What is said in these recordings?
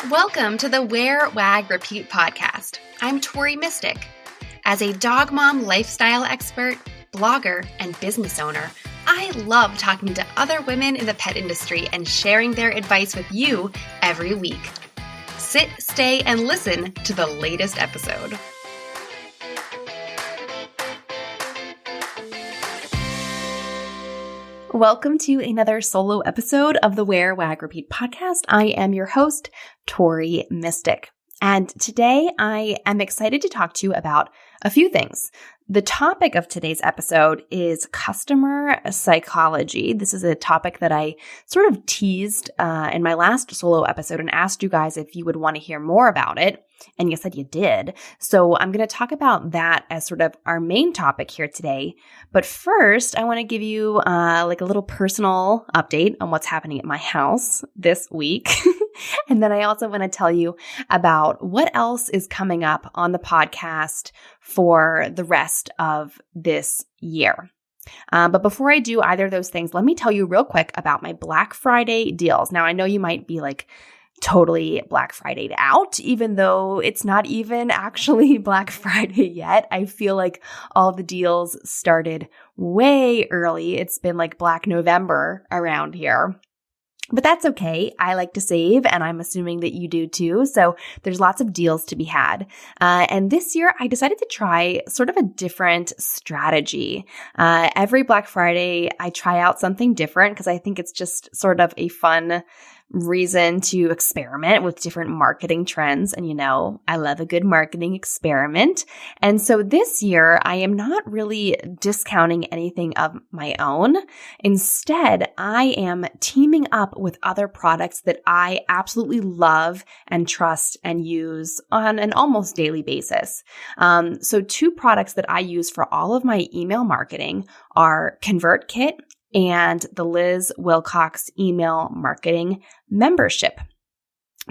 Welcome to the Wear, Wag, Repeat podcast. I'm Tori Mystic. As a dog mom lifestyle expert, blogger, and business owner, I love talking to other women in the pet industry and sharing their advice with you every week. Sit, stay, and listen to the latest episode. Welcome to another solo episode of the Wear, Wag, Repeat podcast. I am your host, Tori Mystic. And today I am excited to talk to you about a few things. The topic of today's episode is customer psychology. This is a topic that I sort of teased in my last solo episode and asked you guys if you would want to hear more about it. And you said you did. So I'm going to talk about that as sort of our main topic here today. But first, I want to give you like a little personal update on what's happening at my house this week. And then I also want to tell you about what else is coming up on the podcast for the rest of this year. But before I do either of those things, let me tell you real quick about my Black Friday deals. Now, I know you might be like, totally Black Friday'd out, even though it's not even actually Black Friday yet. I feel like all the deals started way early. It's been like Black November around here. But that's okay. I like to save, and I'm assuming that you do too. So there's lots of deals to be had. And this year, I decided to try sort of a different strategy. Every Black Friday, I try out something different because I think it's just sort of a fun reason to experiment with different marketing trends. And you know, I love a good marketing experiment. And so this year, I am not really discounting anything of my own. Instead, I am teaming up with other products that I absolutely love and trust and use on an almost daily basis. So two products that I use for all of my email marketing are ConvertKit and the Liz Wilcox email marketing membership.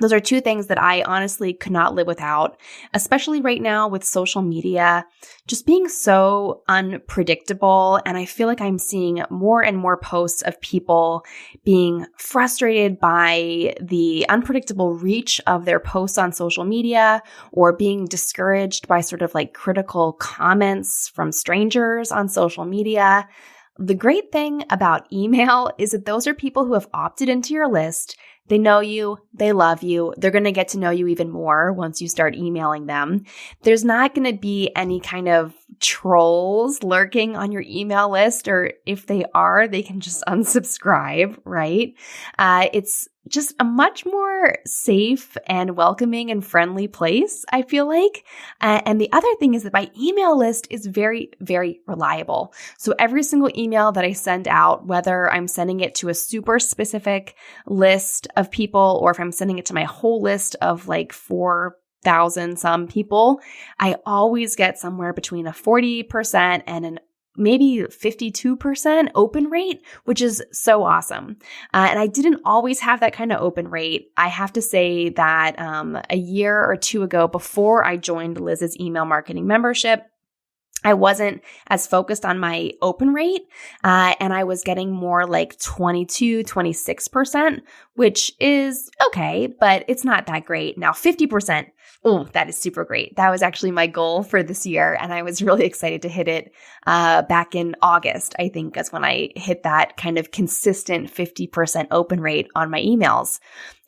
Those are two things that I honestly could not live without, especially right now with social media just being so unpredictable. And I feel like I'm seeing more and more posts of people being frustrated by the unpredictable reach of their posts on social media, or being discouraged by sort of like critical comments from strangers on social media. The great thing about email is that those are people who have opted into your list. They know you, they love you, they're going to get to know you even more once you start emailing them. There's not going to be any kind of trolls lurking on your email list, or if they are, they can just unsubscribe, right? It's just a much more safe and welcoming and friendly place, I feel like. And the other thing is that my email list is very, very reliable. So every single email that I send out, whether I'm sending it to a super specific list of people, or if I'm sending it to my whole list of like 4,000 some people, I always get somewhere between a 40% and an maybe 52% open rate, which is so awesome. And I didn't always have that kind of open rate. I have to say that a year or two ago, before I joined Liz's email marketing membership, I wasn't as focused on my open rate, and I was getting more like 22, 26%, which is okay, but it's not that great. Now 50%, oh, that is super great. That was actually my goal for this year, and I was really excited to hit it back in August, I think, is when I hit that kind of consistent 50% open rate on my emails.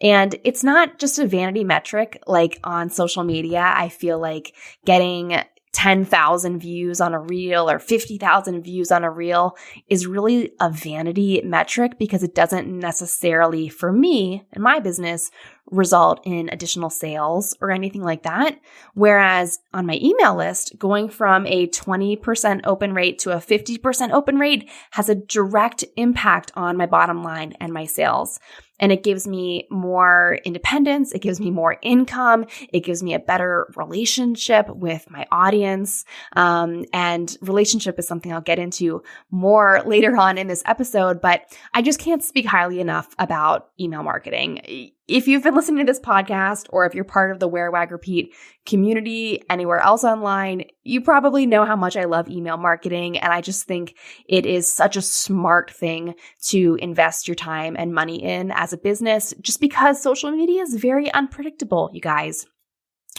And it's not just a vanity metric like on social media. I feel like getting 10,000 views on a reel or 50,000 views on a reel is really a vanity metric, because it doesn't necessarily, for me and my business, result in additional sales or anything like that. Whereas on my email list, going from a 20% open rate to a 50% open rate has a direct impact on my bottom line and my sales. And it gives me more independence. It gives me more income. It gives me a better relationship with my audience. And relationship is something I'll get into more later on in this episode, but I just can't speak highly enough about email marketing. if you've been listening to this podcast, or if you're part of the Wear, Wag, Repeat community anywhere else online, you probably know how much I love email marketing. And I just think it is such a smart thing to invest your time and money in as a business, just because social media is very unpredictable, you guys.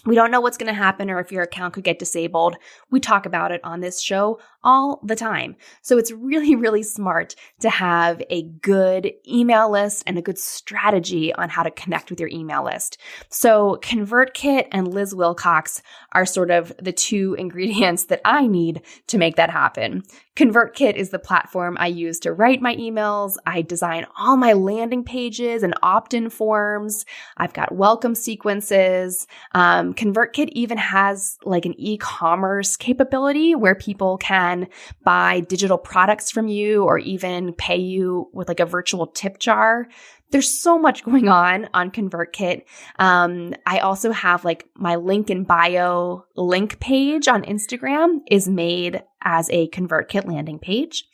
We don't know what's going to happen or if your account could get disabled. We talk about it on this show all the time. So it's really, really smart to have a good email list and a good strategy on how to connect with your email list. So ConvertKit and Liz Wilcox are sort of the two ingredients that I need to make that happen. ConvertKit is the platform I use to write my emails. I design all my landing pages and opt-in forms. I've got welcome sequences. ConvertKit even has like an e-commerce capability where people can buy digital products from you or even pay you with like a virtual tip jar. There's so much going on ConvertKit. I also have like my link in bio link page on Instagram is made as a ConvertKit landing page.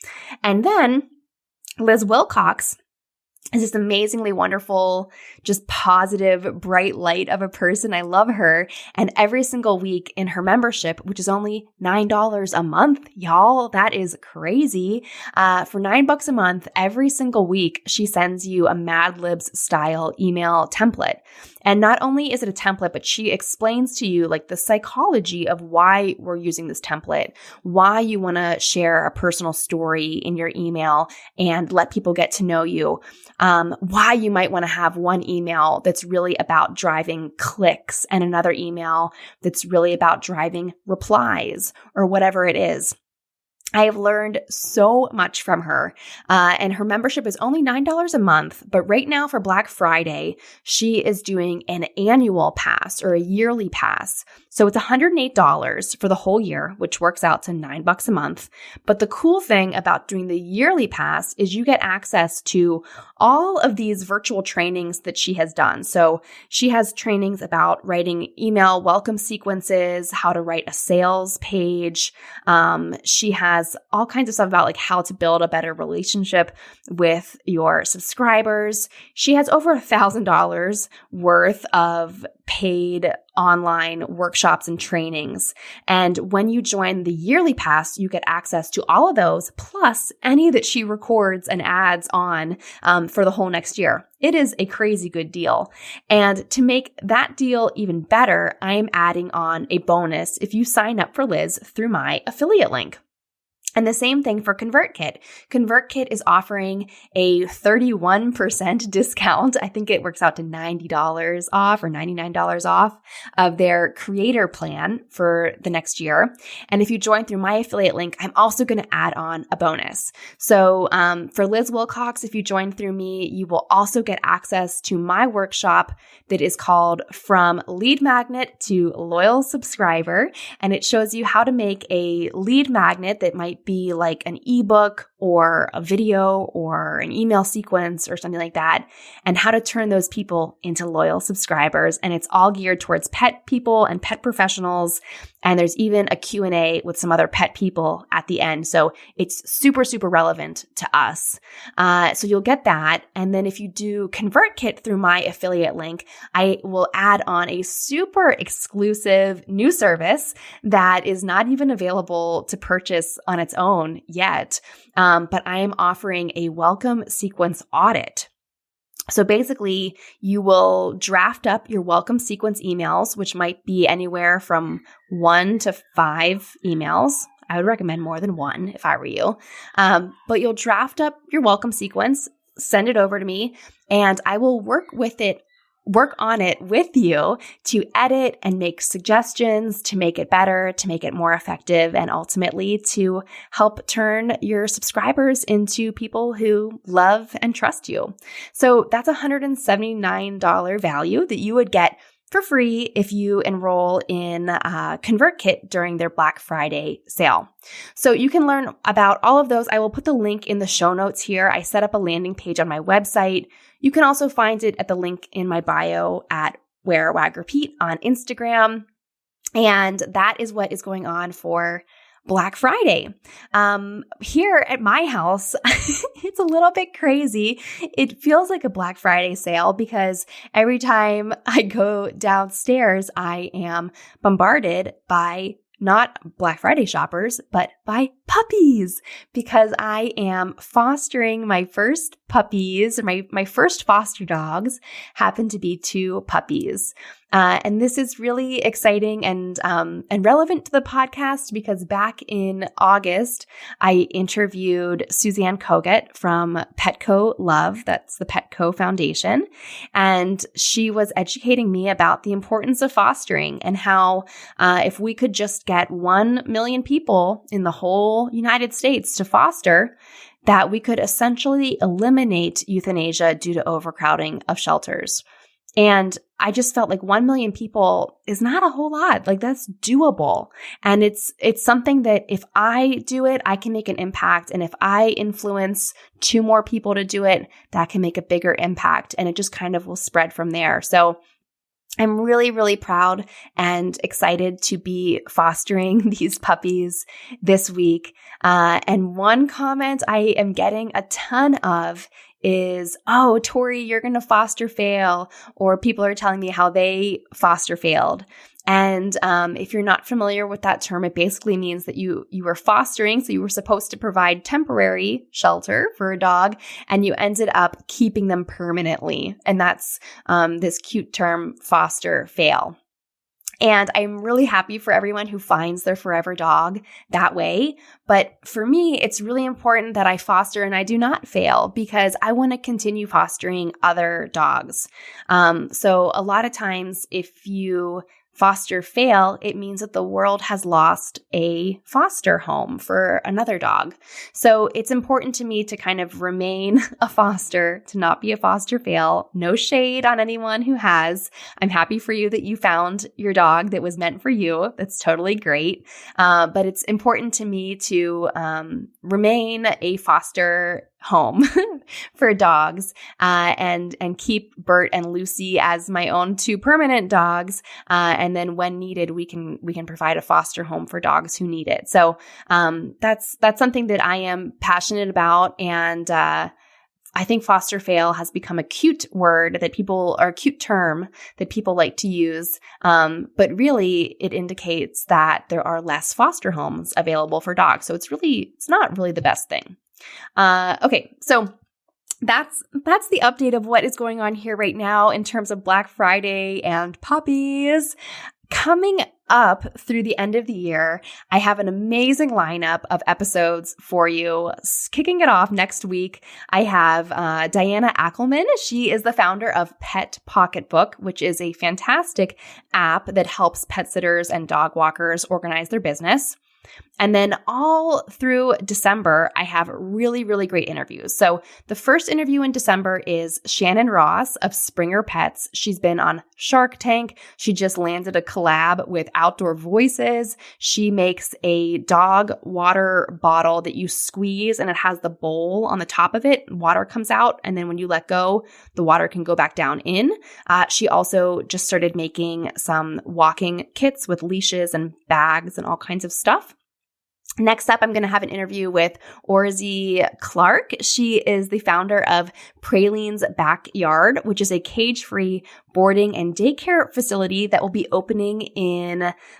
And then Liz Wilcox is this amazingly wonderful, just positive, bright light of a person. I love her. And every single week in her membership, which is only $9 a month, y'all, that is crazy. For $9 a month, every single week, she sends you a Mad Libs style email template. And not only is it a template, but she explains to you like the psychology of why we're using this template, why you want to share a personal story in your email and let people get to know you. Why you might want to have one email that's really about driving clicks and another email that's really about driving replies or whatever it is. I have learned so much from her, and her membership is only $9 a month. But right now for Black Friday, she is doing an annual pass or a yearly pass. So it's $108 for the whole year, which works out to $9 a month. But the cool thing about doing the yearly pass is you get access to all of these virtual trainings that she has done. So she has trainings about writing email welcome sequences, how to write a sales page. She has all kinds of stuff about like how to build a better relationship with your subscribers. She has over $1,000 worth of paid online workshops and trainings. And when you join the yearly pass, you get access to all of those, plus any that she records and adds on for the whole next year. It is a crazy good deal. And to make that deal even better, I am adding on a bonus if you sign up for Liz through my affiliate link. And the same thing for ConvertKit. ConvertKit is offering a 31% discount. I think it works out to $90 off or $99 off of their creator plan for the next year. And if you join through my affiliate link, I'm also going to add on a bonus. So for Liz Wilcox, if you join through me, you will also get access to my workshop that is called From Lead Magnet to Loyal Subscriber. And it shows you how to make a lead magnet that might be like an ebook or a video or an email sequence or something like that, and how to turn those people into loyal subscribers. And it's all geared towards pet people and pet professionals. And there's even a Q&A with some other pet people at the end. So it's super, super relevant to us. So you'll get that. And then if you do ConvertKit through my affiliate link, I will add on a super exclusive new service that is not even available to purchase on its own yet. But I am offering a welcome sequence audit. So basically, you will draft up your welcome sequence emails, which might be anywhere from 1 to 5 emails. I would recommend more than 1 if I were you. But you'll draft up your welcome sequence, send it over to me, and I will work on it with you to edit and make suggestions to make it better, to make it more effective, and ultimately to help turn your subscribers into people who love and trust you. So that's $179 value that you would get for free if you enroll in ConvertKit during their Black Friday sale. So you can learn about all of those. I will put the link in the show notes here. I set up a landing page on my website. You can also find it at the link in my bio at Wear, Wag, Repeat on Instagram. And that is what is going on for Black Friday. Here at my house, it's a little bit crazy. It feels like a Black Friday sale because every time I go downstairs, I am bombarded by not Black Friday shoppers, but by puppies, because I am fostering my first puppies. My first foster dogs happen to be 2 puppies. And this is really exciting and relevant to the podcast because back in August, I interviewed Suzanne Kogut from Petco Love. That's the Petco Foundation. And she was educating me about the importance of fostering and how if we could just get 1 million people in the whole United States to foster, that we could essentially eliminate euthanasia due to overcrowding of shelters. And I just felt like 1 million people is not a whole lot. Like that's doable. And it's something that if I do it, I can make an impact. And if I influence 2 more people to do it, that can make a bigger impact. And it just kind of will spread from there. So I'm really, really proud and excited to be fostering these puppies this week. And one comment I am getting a ton of is, oh, Tori, you're going to foster fail, or people are telling me how they foster failed. And if you're not familiar with that term, it basically means that you were fostering, so you were supposed to provide temporary shelter for a dog, and you ended up keeping them permanently. And that's this cute term, foster fail. And I'm really happy for everyone who finds their forever dog that way. But for me, it's really important that I foster and I do not fail because I want to continue fostering other dogs. So a lot of times if you foster fail, it means that the world has lost a foster home for another dog. So it's important to me to kind of remain a foster, to not be a foster fail. No shade on anyone who has. I'm happy for you that you found your dog that was meant for you. That's totally great. But it's important to me to remain a foster home for dogs and keep Bert and Lucy as my own 2 permanent dogs. And then when needed, we can provide a foster home for dogs who need it. So that's something that I am passionate about. And I think foster fail has become a cute word that people, or a cute term that people like to use. But really it indicates that there are less foster homes available for dogs. So it's not really the best thing. Okay, so that's the update of what is going on here right now in terms of Black Friday and puppies. Coming up through the end of the year, I have an amazing lineup of episodes for you. Kicking it off next week, I have Diana Ackelman. She is the founder of Pet Pocketbook, which is a fantastic app that helps pet sitters and dog walkers organize their business. And then all through December, I have really, really great interviews. So the first interview in December is Shannon Ross of Springer Pets. She's been on Shark Tank. She just landed a collab with Outdoor Voices. She makes a dog water bottle that you squeeze and it has the bowl on the top of it. Water comes out, and then when you let go, the water can go back down in. She also just started making some walking kits with leashes and bags and all kinds of stuff. Next up, I'm going to have an interview with Orzie Clark. She is the founder of Praline's Backyard, which is a cage-free boarding and daycare facility that will be opening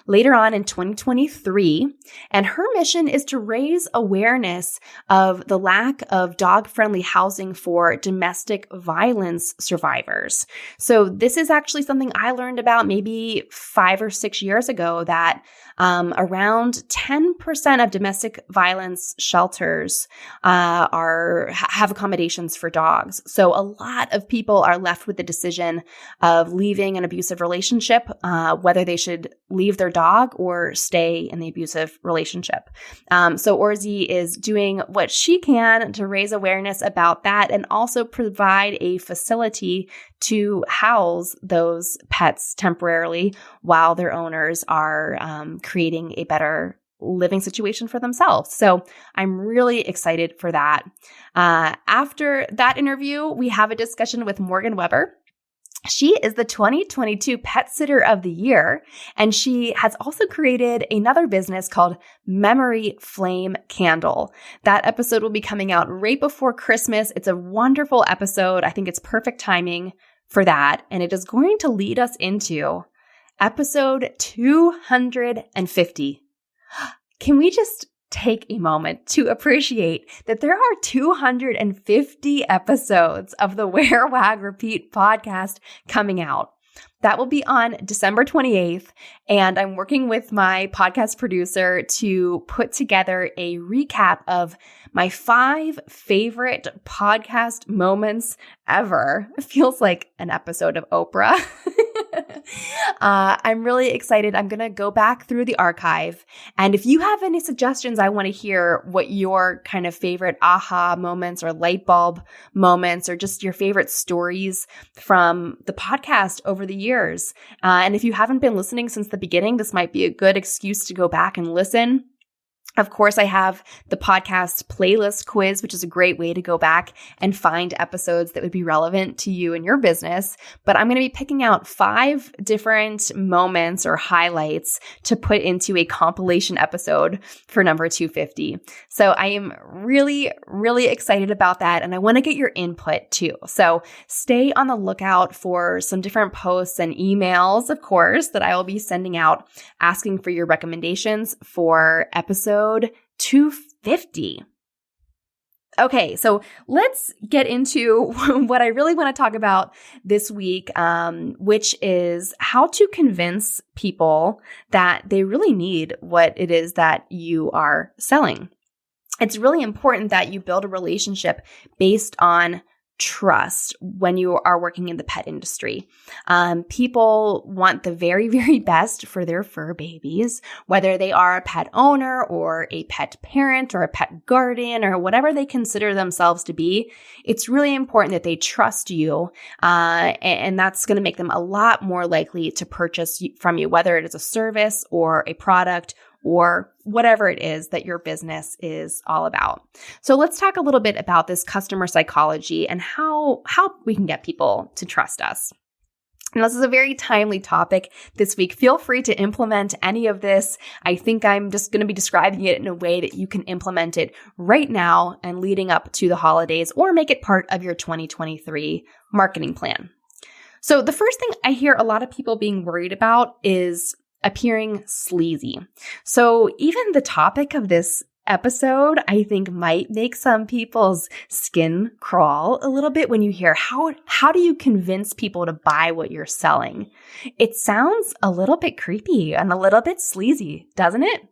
later on in 2023. And her mission is to raise awareness of the lack of dog-friendly housing for domestic violence survivors. So this is actually something I learned about maybe 5 or 6 years ago, that around 10% of domestic violence shelters have accommodations for dogs. So a lot of people are left with the decision of leaving an abusive relationship, whether they should leave their dog or stay in the abusive relationship. So Orzie is doing what she can to raise awareness about that and also provide a facility to house those pets temporarily while their owners are creating a better living situation for themselves. So I'm really excited for that. After that interview, we have a discussion with Morgan Weber. She is the 2022 Pet Sitter of the Year, and she has also created another business called Memory Flame Candle. That episode will be coming out right before Christmas. It's a wonderful episode. I think it's perfect timing for that, and it is going to lead us into episode 250. Can we just take a moment to appreciate that there are 250 episodes of the Wear, Wag, Repeat podcast coming out? That will be on December 28th, and I'm working with my podcast producer to put together a recap of my 5 favorite podcast moments ever. It feels like an episode of Oprah. I'm really excited. I'm going to go back through the archive. And if you have any suggestions, I want to hear what your kind of favorite aha moments or light bulb moments or just your favorite stories from the podcast over the years. And if you haven't been listening since the beginning, this might be a good excuse to go back and listen. Of course, I have the podcast playlist quiz, which is a great way to go back and find episodes that would be relevant to you and your business. But I'm going to be picking out 5 different moments or highlights to put into a compilation episode for number 250. So I am really, really excited about that. And I want to get your input too. So stay on the lookout for some different posts and emails, of course, that I will be sending out asking for your recommendations for episode 250. Okay, so let's get into what I really want to talk about this week, which is how to convince people that they really need what it is that you are selling. It's really important that you build a relationship based on trust when you are working in the pet industry. People want the very, very best for their fur babies, whether they are a pet owner or a pet parent or a pet guardian or whatever they consider themselves to be. It's really important that they trust you, and that's going to make them a lot more likely to purchase from you, whether it is a service or a product or whatever it is that your business is all about. So let's talk a little bit about this customer psychology and how we can get people to trust us. And this is a very timely topic this week. Feel free to implement any of this. I think I'm just going to be describing it in a way that you can implement it right now and leading up to the holidays, or make it part of your 2023 marketing plan. So the first thing I hear a lot of people being worried about is appearing sleazy. So even the topic of this episode, I think, might make some people's skin crawl a little bit when you hear how do you convince people to buy what you're selling? It sounds a little bit creepy and a little bit sleazy, doesn't it?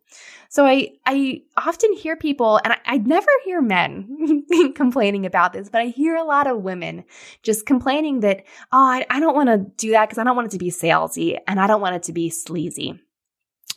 So I often hear people, and I never hear men complaining about this, but I hear a lot of women just complaining that, I don't want to do that because I don't want it to be salesy and I don't want it to be sleazy.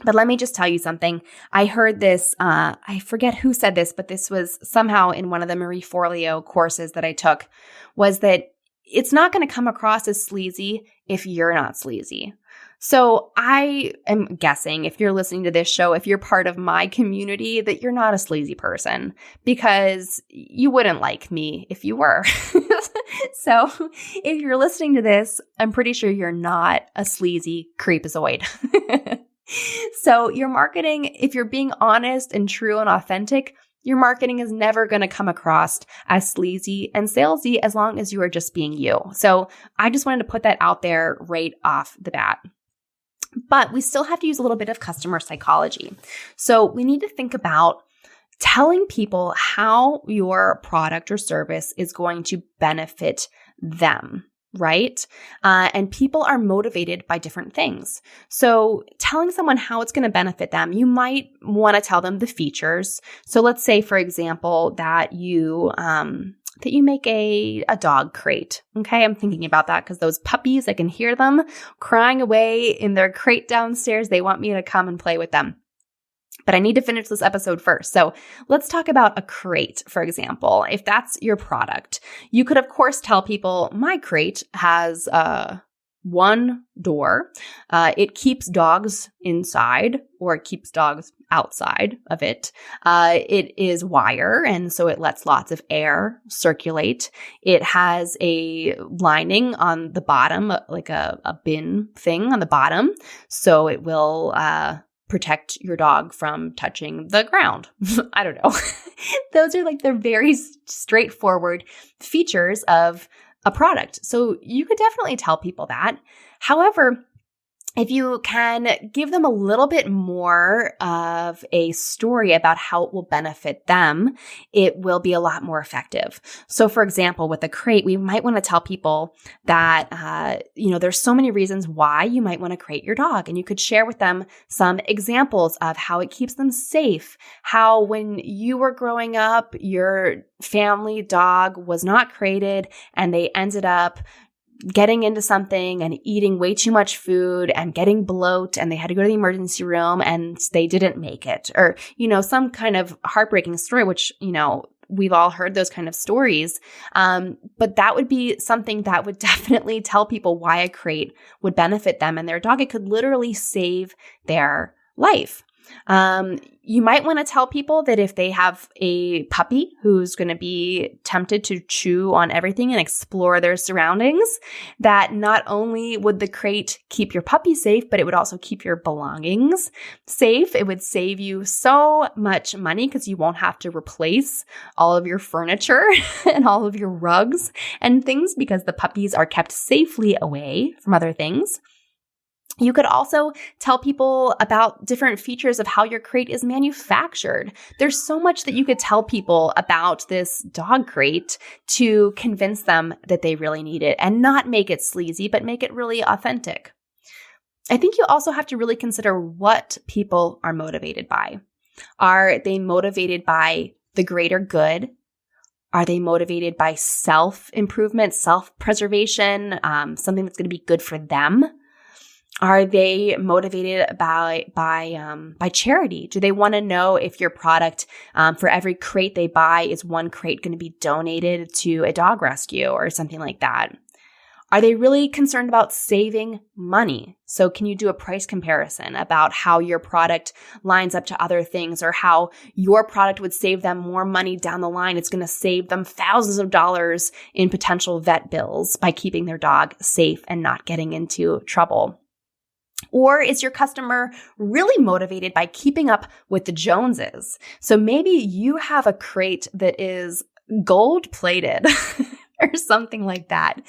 But let me just tell you something. I heard this, I forget who said this, but this was somehow in one of the Marie Forleo courses that I took, was that it's not going to come across as sleazy if you're not sleazy. So I am guessing, if you're listening to this show, if you're part of my community, that you're not a sleazy person, because you wouldn't like me if you were. So if you're listening to this, I'm pretty sure you're not a sleazy creepazoid. So your marketing, if you're being honest and true and authentic, your marketing is never going to come across as sleazy and salesy as long as you are just being you. So I just wanted to put that out there right off the bat. But we still have to use a little bit of customer psychology. So we need to think about telling people how your product or service is going to benefit them, right? And people are motivated by different things. So telling someone how it's going to benefit them, you might want to tell them the features. So let's say, for example, that you make a dog crate. Okay, I'm thinking about that because those puppies, I can hear them crying away in their crate downstairs. They want me to come and play with them. But I need to finish this episode first. So let's talk about a crate, for example. If that's your product, you could, of course, tell people my crate has one door. It keeps dogs inside, or it keeps dogs outside of it. It is wire, and so it lets lots of air circulate. It has a lining on the bottom, like a bin thing on the bottom, so it will protect your dog from touching the ground. I don't know. Those are like the very straightforward features of a product. So you could definitely tell people that. However, if you can give them a little bit more of a story about how it will benefit them, it will be a lot more effective. So for example, with a crate, we might want to tell people that, there's so many reasons why you might want to crate your dog. And you could share with them some examples of how it keeps them safe, how when you were growing up, your family dog was not crated and they ended up getting into something and eating way too much food and getting bloat, and they had to go to the emergency room and they didn't make it, or, some kind of heartbreaking story, which, we've all heard those kind of stories. But that would be something that would definitely tell people why a crate would benefit them and their dog. It could literally save their life. You might want to tell people that if they have a puppy who's going to be tempted to chew on everything and explore their surroundings, that not only would the crate keep your puppy safe, but it would also keep your belongings safe. It would save you so much money because you won't have to replace all of your furniture and all of your rugs and things because the puppies are kept safely away from other things. You could also tell people about different features of how your crate is manufactured. There's so much that you could tell people about this dog crate to convince them that they really need it and not make it sleazy, but make it really authentic. I think you also have to really consider what people are motivated by. Are they motivated by the greater good? Are they motivated by self-improvement, self-preservation, something that's going to be good for them? Are they motivated by charity? Do they want to know if your product, for every crate they buy, is one crate going to be donated to a dog rescue or something like that? Are they really concerned about saving money? So can you do a price comparison about how your product lines up to other things, or how your product would save them more money down the line? It's going to save them thousands of dollars in potential vet bills by keeping their dog safe and not getting into trouble. Or is your customer really motivated by keeping up with the Joneses? So maybe you have a crate that is gold-plated or something like that.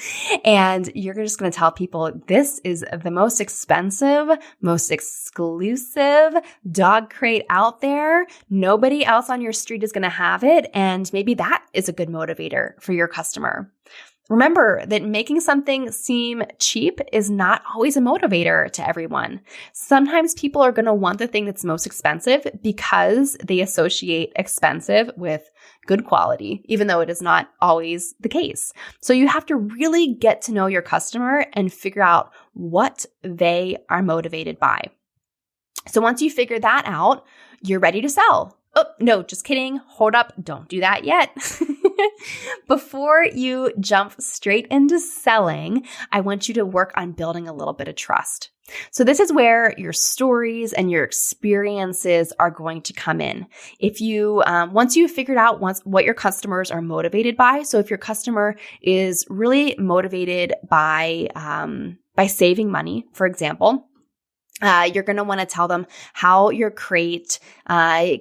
And you're just going to tell people this is the most expensive, most exclusive dog crate out there. Nobody else on your street is going to have it. And maybe that is a good motivator for your customer. Remember that making something seem cheap is not always a motivator to everyone. Sometimes people are going to want the thing that's most expensive because they associate expensive with good quality, even though it is not always the case. So you have to really get to know your customer and figure out what they are motivated by. So once you figure that out, you're ready to sell. Oh, no, just kidding. Hold up. Don't do that yet. Before you jump straight into selling, I want you to work on building a little bit of trust. So this is where your stories and your experiences are going to come in. If you, once you've figured out what your customers are motivated by, so if your customer is really motivated by saving money, for example, you're going to want to tell them how your crate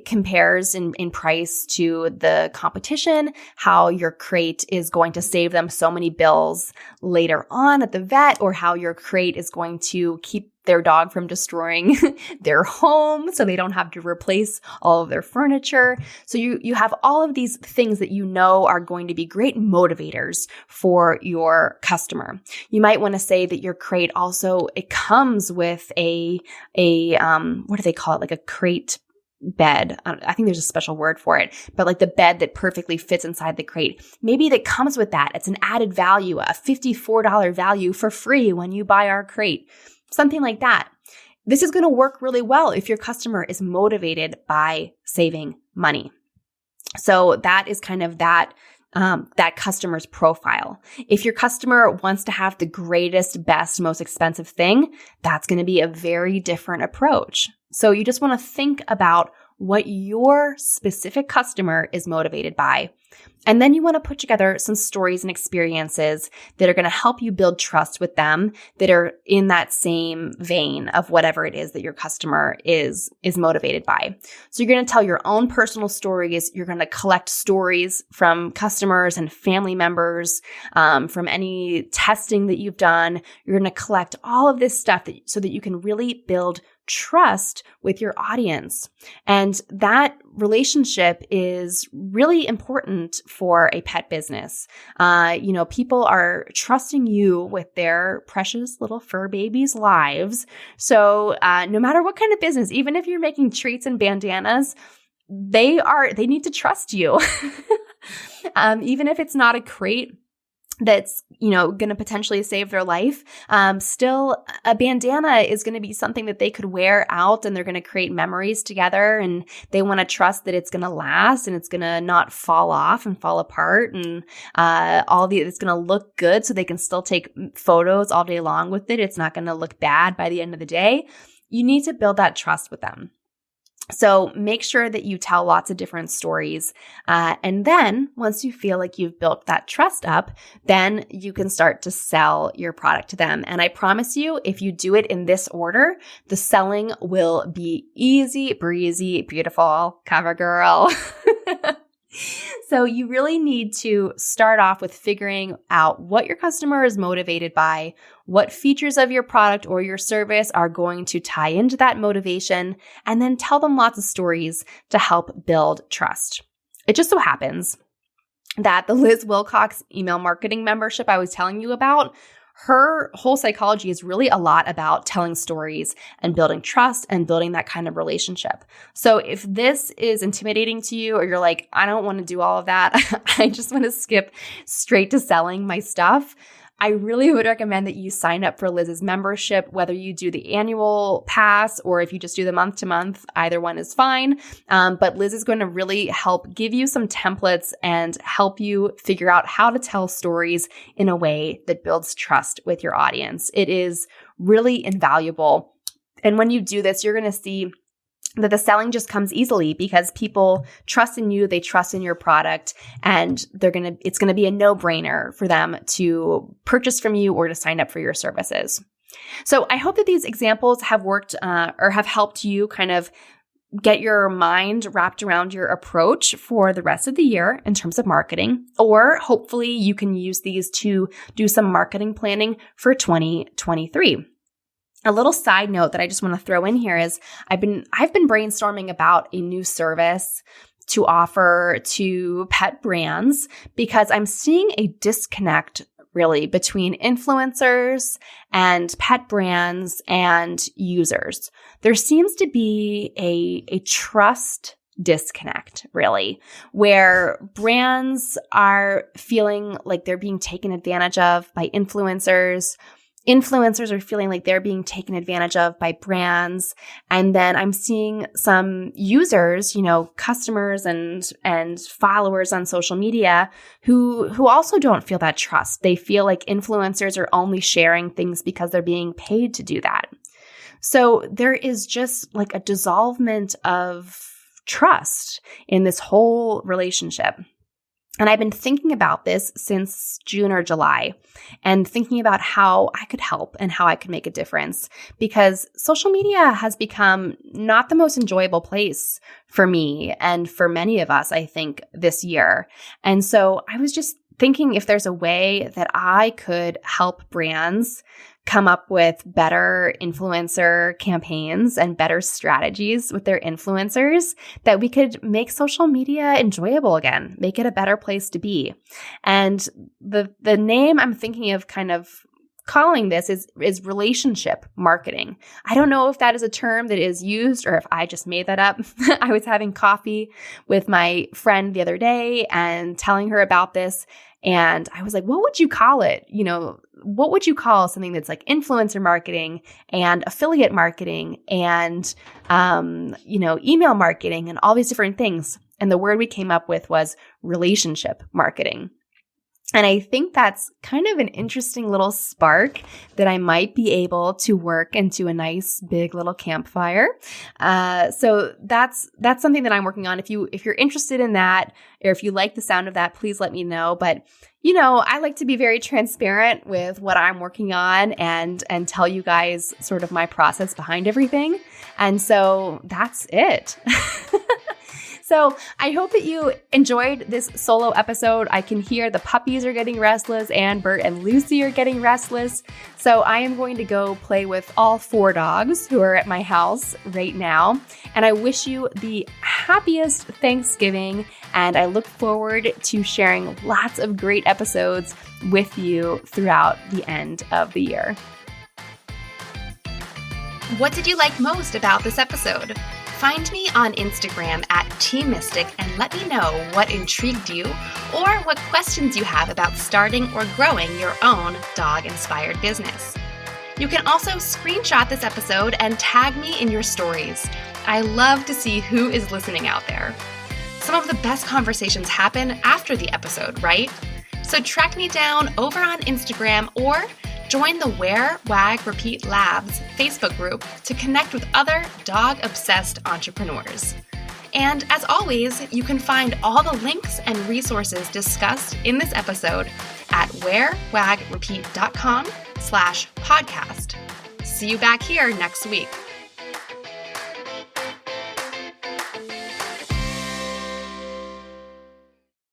compares in price to the competition, how your crate is going to save them so many bills later on at the vet, or how your crate is going to keep their dog from destroying their home so they don't have to replace all of their furniture. So you have all of these things that you know are going to be great motivators for your customer. You might want to say that your crate also, it comes with a what do they call it? Like a crate bed. I think there's a special word for it, but like the bed that perfectly fits inside the crate. Maybe that comes with that. It's an added value, a $54 value for free when you buy our crate. Something like that. This is going to work really well if your customer is motivated by saving money. So that is kind of that that customer's profile. If your customer wants to have the greatest, best, most expensive thing, that's going to be a very different approach. So you just want to think about what your specific customer is motivated by. And then you want to put together some stories and experiences that are going to help you build trust with them that are in that same vein of whatever it is that your customer is motivated by. So you're going to tell your own personal stories. You're going to collect stories from customers and family members, from any testing that you've done. You're going to collect all of this stuff so that you can really build trust with your audience. And that relationship is really important for a pet business. People are trusting you with their precious little fur babies' lives. So no matter what kind of business, even if you're making treats and bandanas, they need to trust you. Even if it's not a crate that's, going to potentially save their life. Still, a bandana is going to be something that they could wear out and they're going to create memories together, and they want to trust that it's going to last and it's going to not fall off and fall apart, and it's going to look good so they can still take photos all day long with it. It's not going to look bad by the end of the day. You need to build that trust with them. So make sure that you tell lots of different stories. And then once you feel like you've built that trust up, then you can start to sell your product to them. And I promise you, if you do it in this order, the selling will be easy, breezy, beautiful, cover girl. So you really need to start off with figuring out what your customer is motivated by, what features of your product or your service are going to tie into that motivation, and then tell them lots of stories to help build trust. It just so happens that the Liz Wilcox email marketing membership I was telling you about, her whole psychology is really a lot about telling stories and building trust and building that kind of relationship. So if this is intimidating to you, or you're like, I don't want to do all of that, I just want to skip straight to selling my stuff, I really would recommend that you sign up for Liz's membership, whether you do the annual pass or if you just do the month to month, either one is fine. But Liz is going to really help give you some templates and help you figure out how to tell stories in a way that builds trust with your audience. It is really invaluable. And when you do this, you're going to see that the selling just comes easily because people trust in you, they trust in your product, and it's going to be a no-brainer for them to purchase from you or to sign up for your services. So I hope that these examples have worked or have helped you kind of get your mind wrapped around your approach for the rest of the year in terms of marketing, or hopefully you can use these to do some marketing planning for 2023. A little side note that I just want to throw in here is I've been brainstorming about a new service to offer to pet brands because I'm seeing a disconnect really between influencers and pet brands and users. There seems to be a trust disconnect, really, where brands are feeling like they're being taken advantage of by influencers. Influencers are feeling like they're being taken advantage of by brands. And then I'm seeing some users, customers and followers on social media who also don't feel that trust. They feel like influencers are only sharing things because they're being paid to do that. So there is just like a dissolvement of trust in this whole relationship. And I've been thinking about this since June or July and thinking about how I could help and how I could make a difference, because social media has become not the most enjoyable place for me and for many of us, I think, this year. And so I was just thinking if there's a way that I could help brands come up with better influencer campaigns and better strategies with their influencers, that we could make social media enjoyable again, make it a better place to be. And the name I'm thinking of kind of calling this is relationship marketing. I don't know if that is a term that is used or if I just made that up. I was having coffee with my friend the other day and telling her about this. And I was like, what would you call it? What would you call something that's like influencer marketing and affiliate marketing and, email marketing and all these different things? And the word we came up with was relationship marketing. And I think that's kind of an interesting little spark that I might be able to work into a nice big little campfire. So that's something that I'm working on. If you're interested in that, or if you like the sound of that, please let me know. But I like to be very transparent with what I'm working on and tell you guys sort of my process behind everything. And so that's it. So I hope that you enjoyed this solo episode. I can hear the puppies are getting restless and Bert and Lucy are getting restless. So I am going to go play with all 4 dogs who are at my house right now. And I wish you the happiest Thanksgiving. And I look forward to sharing lots of great episodes with you throughout the end of the year. What did you like most about this episode? Find me on Instagram at TMystic and let me know what intrigued you or what questions you have about starting or growing your own dog-inspired business. You can also screenshot this episode and tag me in your stories. I love to see who is listening out there. Some of the best conversations happen after the episode, right? So track me down over on Instagram or join the Wear, Wag, Repeat Labs Facebook group to connect with other dog-obsessed entrepreneurs. And as always, you can find all the links and resources discussed in this episode at wearwagrepeat.com/podcast. See you back here next week.